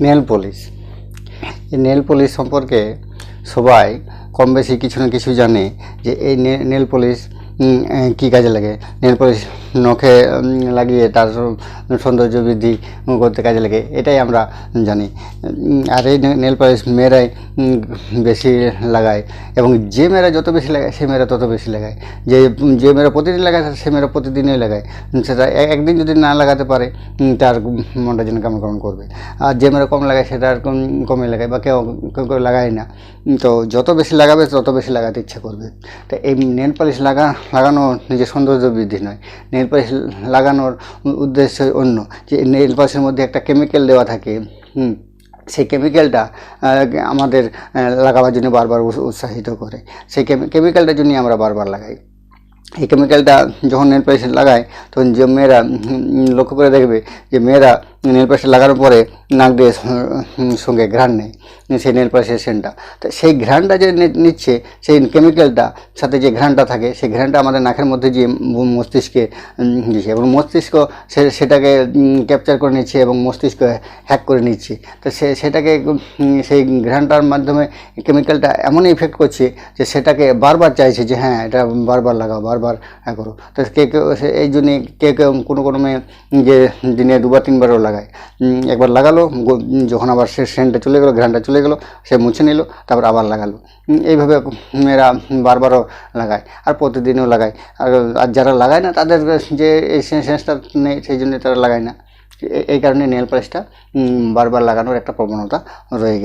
Nail polish. এই nail polish সম্পর্কে সবাই কম বেশি কিছু না কিছু জানে যে এই নেল পলিশ কী কাজে লাগে। নেল পলিশ নখে লাগিয়ে তার সৌন্দর্য বৃদ্ধি করতে কাজে লাগে, এটাই আমরা জানি। আর এই নেল পলিশ মেয়েরাই বেশি লাগায়, এবং যে মেয়েরা যত বেশি লাগায় সে মেয়েরা তত বেশি লাগায়। যে মেয়েরা প্রতিদিন লাগায় সে মেয়েরা প্রতিদিনই লাগায়, সেটা একদিন যদি না লাগাতে পারে তার মনটা যেন কেমন কেমন করবে। আর যে মেয়েরা কম লাগায় সেটা আর কমে লাগায়, বা কেউ কেউ লাগায় না। তো যত বেশি লাগাবে তত বেশি লাগাতে ইচ্ছে করবে। তো এই নেল পলিশ লাগানো নিজের সৌন্দর্য বৃদ্ধি নয়, নেল পলিশ লাগানোর উদ্দেশ্য অন্য। যে নেল পলিশের মধ্যে একটা কেমিক্যাল দেওয়া থাকে, সেই কেমিক্যালটা আমাদের লাগাবার জন্য বারবার উৎসাহিত করে। সেই কেমিক্যালটার জন্যই আমরা বারবার লাগাই। এই কেমিক্যালটা যখন নেল পলিশে লাগায় তখন যে মেয়েরা লক্ষ্য করে দেখবে যে মেয়েরা নেল পলিশ লাগানোর পরে নাক দিয়ে সঙ্গে ঘ্রাণ নেয় সেই নেল পলিশের সেন্টটা। তো সেই ঘ্রাণটা যে নিচ্ছে, সেই কেমিক্যালটা সাথে যে ঘ্রাণটা থাকে, সেই ঘ্রাণটা আমাদের নাকের মধ্যে যে মস্তিষ্কে দিচ্ছে, এবং মস্তিষ্ক সেটাকে ক্যাপচার করে নিচ্ছে এবং মস্তিষ্ক হ্যাক করে নিচ্ছে। তো সেটাকে সেই ঘ্রাণটার মাধ্যমে কেমিক্যালটা এমনই ইফেক্ট করছে যে সেটাকে বারবার চাইছে যে হ্যাঁ এটা বারবার লাগাও, বারবার করো। তো কেউ এই জন্যে কেউ কোনো মেয়ে যে দিনে দুবার তিনবারও লাগায়। একবার লাগালো, যখন আবার সে সেন্টটা চলে গেলো, ঘ্রাণটা চলে গেলো, সে মুছে নিল, তারপর আবার লাগালো। এইভাবে মেয়েরা বারবারও লাগায় আর প্রতিদিনও লাগায়। আর যারা লাগায় না তাদের যে এই সেন্সটা নেই, সেই জন্য তারা লাগায় না। এই কারণে নেল পলিশটা বারবার লাগানোর একটা প্রবণতা রয়ে গেছে।